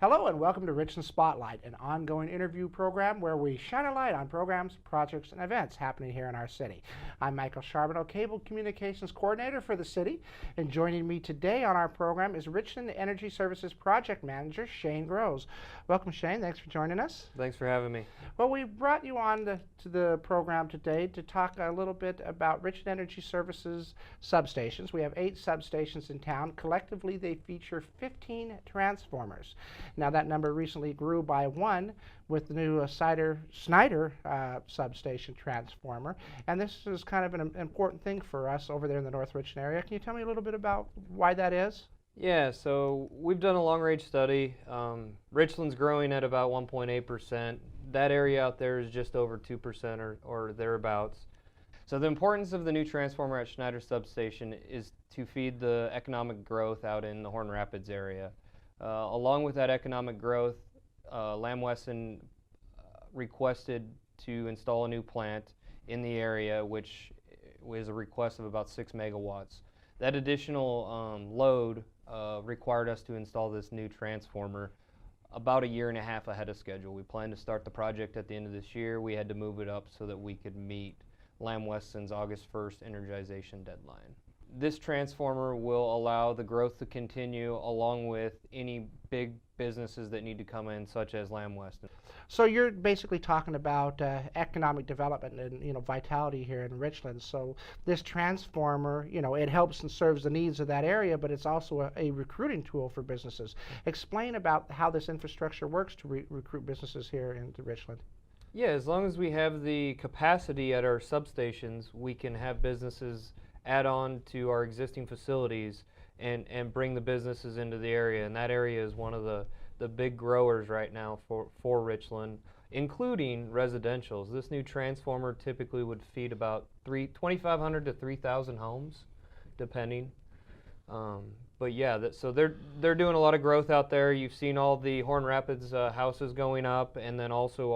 Hello and welcome to Richland Spotlight, an ongoing interview program where we shine a light on programs, projects, and events happening here in our city. I'm Michael Charbonneau, Cable Communications Coordinator for the city, and joining me today on our program is Richland Energy Services Project Manager Shane Groves. Welcome, Shane. Thanks for joining us. Thanks for having me. Well, we brought you on to the program today to talk a little bit about Richland Energy Services substations. We have 8 substations in town. Collectively, they feature 15 transformers. Now, that number recently grew by 1 with the new Snyder substation transformer. And this is kind of an important thing for us over there in the North Richland area. Can you tell me a little bit about why that is? Yeah, so we've done a long-range study. Richland's growing at about 1.8%. That area out there is just over 2% or thereabouts. So the importance of the new transformer at Snyder Substation is to feed the economic growth out in the Horn Rapids area. Along with that economic growth, Lamb Weston requested to install a new plant in the area, which was a request of about 6 megawatts. That additional load required us to install this new transformer about a year and a half ahead of schedule. We planned to start the project at the end of this year. We had to move it up so that we could meet Lamb Weston's August 1st energization deadline. This transformer will allow the growth to continue along with any big businesses that need to come in, such as Lamb Weston. So you're basically talking about economic development and vitality here in Richland. So this transformer, it helps and serves the needs of that area, but it's also a recruiting tool for businesses. Explain about how this infrastructure works to recruit businesses here into Richland. Yeah, as long as we have the capacity at our substations, we can have businesses add on to our existing facilities and bring the businesses into the area. And that area is one of the big growers right now for Richland, including residentials. This new transformer typically would feed about 2,500 to 3,000 homes, depending. But yeah, so they're doing a lot of growth out there. You've seen all the Horn Rapids houses going up, and then also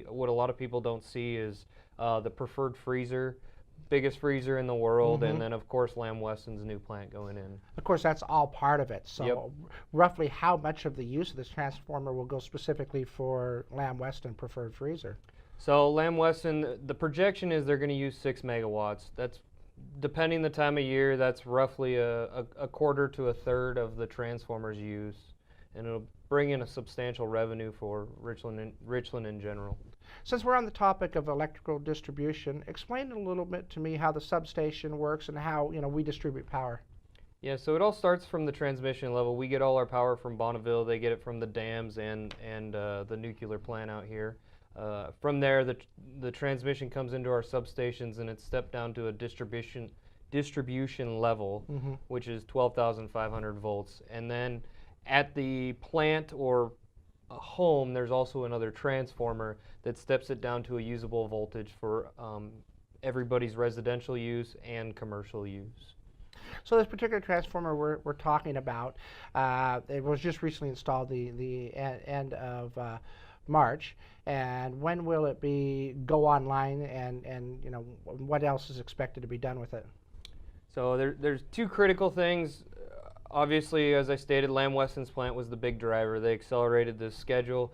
what a lot of people don't see is the preferred freezer. Biggest freezer in the world, and then of course Lamb Weston's new plant going in. Of course, that's all part of it. So Yep. Roughly how much of the use of this transformer will go specifically for Lamb Weston preferred freezer? So Lamb Weston, the projection is they're going to use 6 megawatts. That's, depending the time of year, that's roughly a quarter to a third of the transformer's use, and it'll bring in a substantial revenue for Richland in general. Since we're on the topic of electrical distribution, explain a little bit to me how the substation works and how we distribute power. Yeah, so it all starts from the transmission level. We get all our power from Bonneville. They get it from the dams and the nuclear plant out here. From there, the transmission comes into our substations, and it's stepped down to a distribution level, which is 12,500 volts. And then at the plant or home, there's also another transformer that steps it down to a usable voltage for everybody's residential use and commercial use. So this particular transformer we're talking about, it was just recently installed the end of March. And when will it go online, and what else is expected to be done with it? So there's 2 critical things. Obviously, as I stated, Lamb Weston's plant was the big driver. They accelerated the schedule.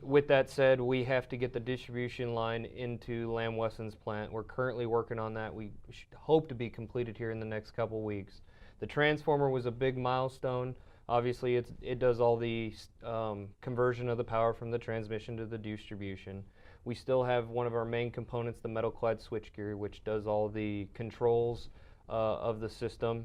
With that said, we have to get the distribution line into Lamb Weston's plant. We're currently working on that. We hope to be completed here in the next couple weeks. The transformer was a big milestone. Obviously, it does all the conversion of the power from the transmission to the distribution. We still have one of our main components, the metal-clad switchgear, which does all the controls of the system.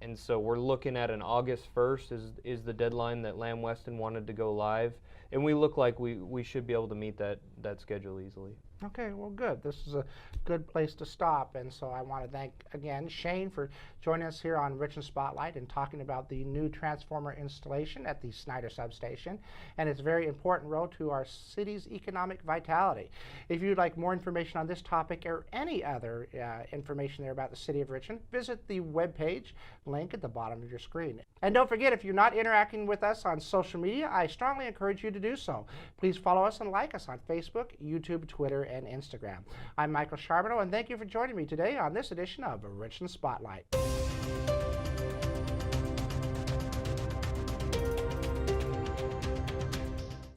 And so we're looking at an August 1st is the deadline that Lamb Weston wanted to go live. And we look like we should be able to meet that schedule easily. Okay, well, good. This is a good place to stop. And so I want to thank, again, Shane for joining us here on Richland Spotlight and talking about the new transformer installation at the Snyder substation and its very important role to our city's economic vitality. If you'd like more information on this topic or any other information there about the city of Richland, visit the webpage link at the bottom of your screen. And don't forget, if you're not interacting with us on social media, I strongly encourage you to do so. Please follow us and like us on Facebook, YouTube, Twitter, and Instagram. I'm Michael Charbonneau, and thank you for joining me today on this edition of Richland Spotlight.